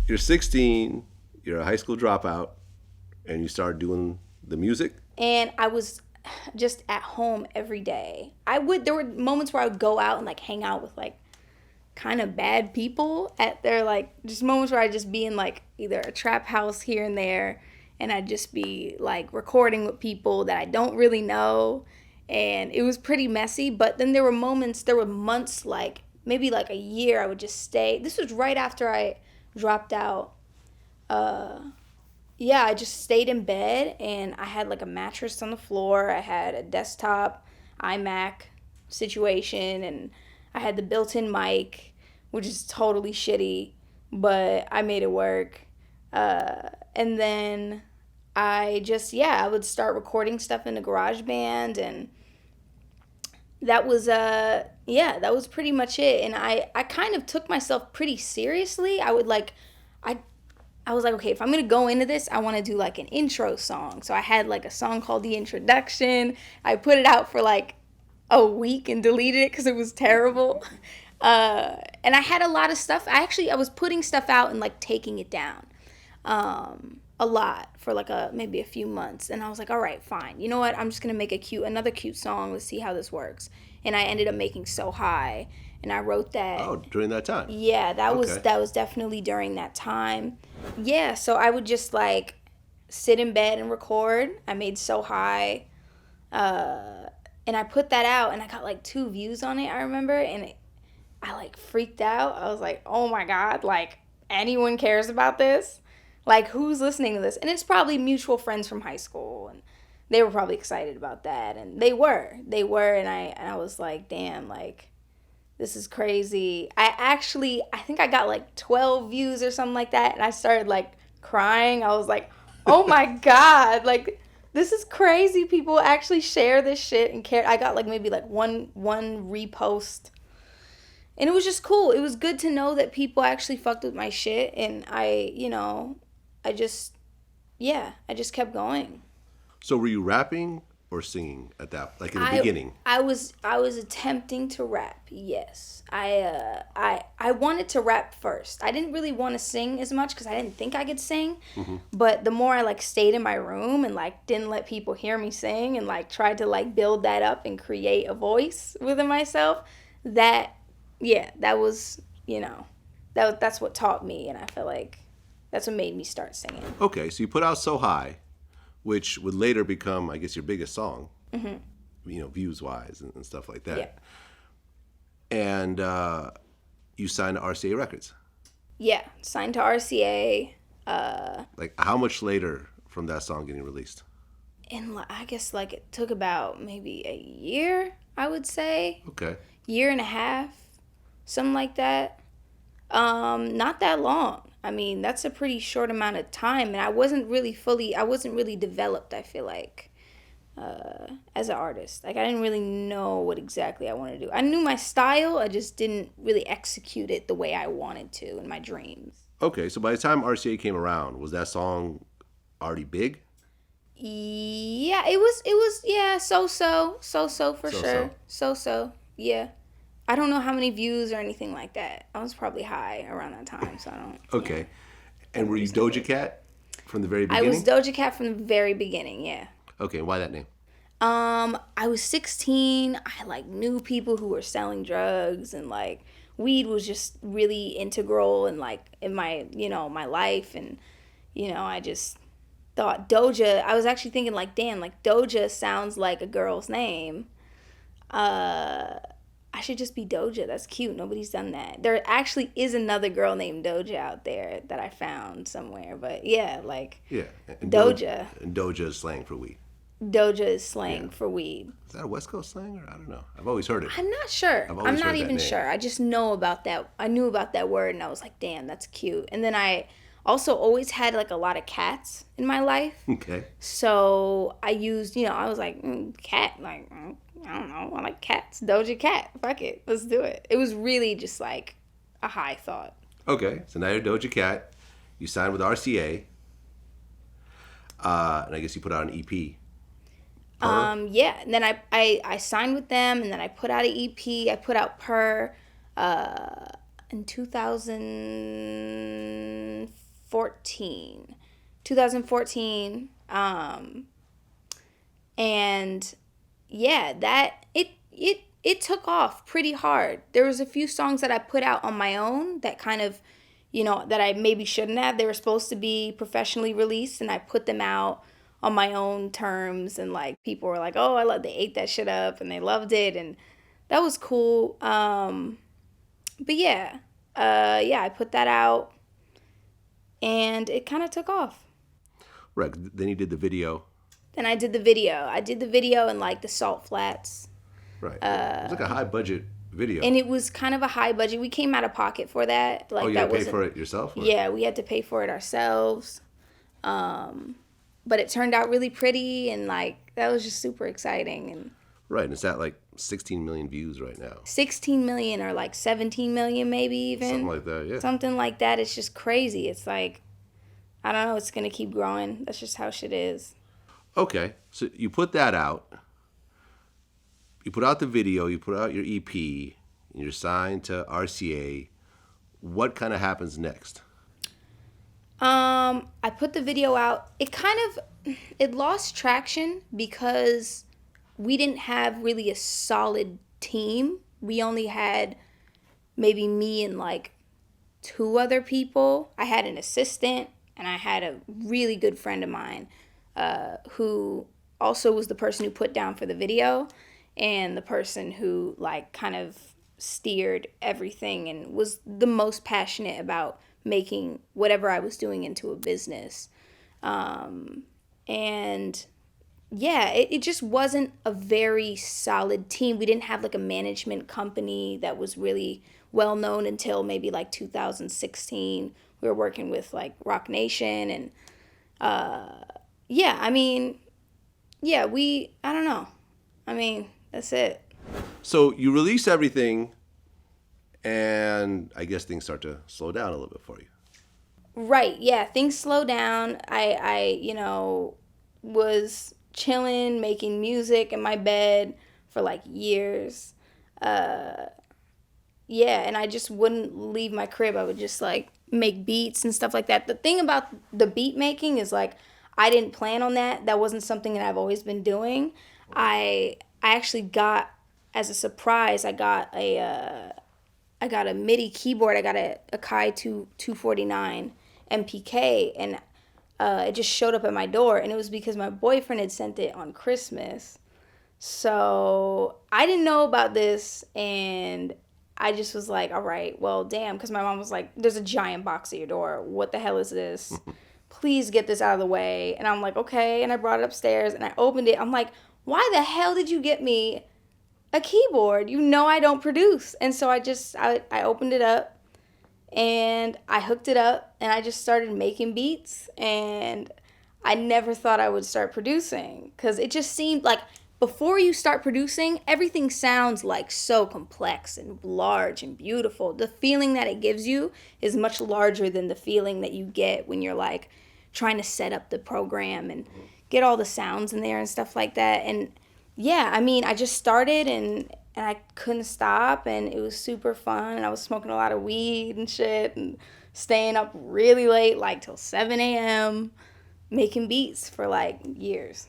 you're 16, you're a high school dropout, and you start doing the music. And I was just at home every day. There were moments where I would go out and like hang out with like kind of bad people at their like, just moments where I'd just be in like either a trap house here and there, and I'd just be like recording with people that I don't really know. And it was pretty messy, but then there were months, like maybe like a year, I would just stay. This was right after I dropped out. Yeah, I just stayed in bed, and I had like a mattress on the floor. I had a desktop iMac situation, and I had the built-in mic, which is totally shitty, but I made it work. And then I would start recording stuff in the GarageBand, and that was that was pretty much it. And I kind of took myself pretty seriously. I was like, okay, if I'm going to go into this, I want to do like an intro song. So I had like a song called The Introduction. I put it out for like a week and deleted it because it was terrible. And I had a lot of stuff. I was putting stuff out and like taking it down a lot for like maybe a few months. And I was like, all right, fine. You know what? I'm just going to make another cute song. Let's see how this works. And I ended up making So High. And I wrote that. Oh, during that time. Yeah, that was definitely during that time. Yeah, so I would just like sit in bed and record. I made So High. And I put that out, and I got like 2 views on it, I remember. And I like freaked out. I was like, oh my God, like anyone cares about this? Like, who's listening to this? And it's probably mutual friends from high school, and they were probably excited about that. And they were. And I was like, damn, like, this is crazy. I think I got like 12 views or something like that. And I started like crying. I was like, oh my God, like this is crazy. People actually share this shit and care. I got like maybe like one repost. And it was just cool. It was good to know that people actually fucked with my shit. And I just kept going. So were you rapping or singing at that, like in the beginning? I was attempting to rap. Yes, I wanted to rap first. I didn't really want to sing as much because I didn't think I could sing. Mm-hmm. But the more I like stayed in my room and like didn't let people hear me sing and like tried to like build that up and create a voice within myself, that was that's what taught me, and I feel like that's what made me start singing. Okay, so you put out So High, which would later become, I guess, your biggest song, views-wise and stuff like that. Yeah. And you signed to RCA Records. Yeah, signed to RCA. Like, how much later from that song getting released? And I guess, like, it took about maybe a year, I would say. Okay. Year and a half, something like that. Not that long. I mean, that's a pretty short amount of time, and I wasn't really developed, I feel like, as an artist. Like, I didn't really know what exactly I wanted to do. I knew my style, I just didn't really execute it the way I wanted to in my dreams. Okay, so by the time RCA came around, was that song already big? Yeah, it was, yeah, so-so for sure. So-so, yeah. I don't know how many views or anything like that. I was probably high around that time, so I don't... Okay. Yeah. And were you Doja Cat from the very I beginning? was Doja Cat from the very beginning, yeah. Okay, why that name? I was 16. I, like, knew people who were selling drugs, and, like, weed was just really integral in, like, in my, my life. And, I just thought Doja... I was actually thinking, like, damn, like, Doja sounds like a girl's name. I should just be Doja. That's cute. Nobody's done that. There actually is another girl named Doja out there that I found somewhere. But yeah, like and Doja. And Doja is slang for weed. Doja is slang for weed. Is that a West Coast slang, or I don't know? I've always heard it. I'm not sure. I'm not even sure. I just know about that. I knew about that word, and I was like, damn, that's cute. And then I also always had like a lot of cats in my life. Okay. So I used, I was like, cat, like, I don't know, I like cats. Doja Cat. Fuck it. Let's do it. It was really just like a high thought. Okay. So now you're Doja Cat. You signed with RCA. And I guess you put out an EP. Yeah. And then I signed with them, and then I put out an EP. I put out Per in 2015. 2014. And yeah, that it took off pretty hard. There was a few songs that I put out on my own that kind of, that I maybe shouldn't have. They were supposed to be professionally released, and I put them out on my own terms, and like people were like, "Oh, they ate that shit up and they loved it," and that was cool. But yeah, I put that out, and it kind of took off. Right. Then you did the video. Then I did the video. I did the video in like the Salt Flats. Right. It was like a high budget video. And it was kind of a high budget. We came out of pocket for that. Like, you had to pay for it yourself? Or? Yeah, we had to pay for it ourselves. But it turned out really pretty, and like that was just super exciting. And right, and it's at like 16 million views right now. 16 million or like 17 million maybe even. Something like that, yeah. Something like that. It's just crazy. It's like, I don't know, it's going to keep growing. That's just how shit is. Okay, so you put that out. You put out the video, you put out your EP, and you're signed to RCA. What kind of happens next? I put the video out. It lost traction because we didn't have really a solid team. We only had maybe me and like 2 other people. I had an assistant, and I had a really good friend of mine who also was the person who put down for the video, and the person who like kind of steered everything and was the most passionate about making whatever I was doing into a business. And yeah, it just wasn't a very solid team. We didn't have like a management company that was really well known until maybe like 2016. We were working with like Rock Nation, and I don't know. I mean, that's it. So you release everything, and I guess things start to slow down a little bit for you. Right, yeah, things slow down. I was chilling, making music in my bed for like years. And I just wouldn't leave my crib. I would just like make beats and stuff like that. The thing about the beat making is like, I didn't plan on that. That wasn't something that I've always been doing. I actually got, as a surprise, I got a MIDI keyboard. I got a Kai 249 MPK, and it just showed up at my door, and it was because my boyfriend had sent it on Christmas. So I didn't know about this, and I just was like, all right, well, damn, because my mom was like, there's a giant box at your door. What the hell is this? Please get this out of the way. And I'm like, okay. And I brought it upstairs, and I opened it. I'm like, why the hell did you get me a keyboard? You know I don't produce. And so I opened it up, and I hooked it up, and I just started making beats. And I never thought I would start producing, because it just seemed like before you start producing, everything sounds like so complex and large and beautiful. The feeling that it gives you is much larger than the feeling that you get when you're like trying to set up the program and get all the sounds in there and stuff like that. And yeah, I mean, I just started, and I couldn't stop, and it was super fun. And I was smoking a lot of weed and shit, and staying up really late, like till 7 a.m., making beats for like years.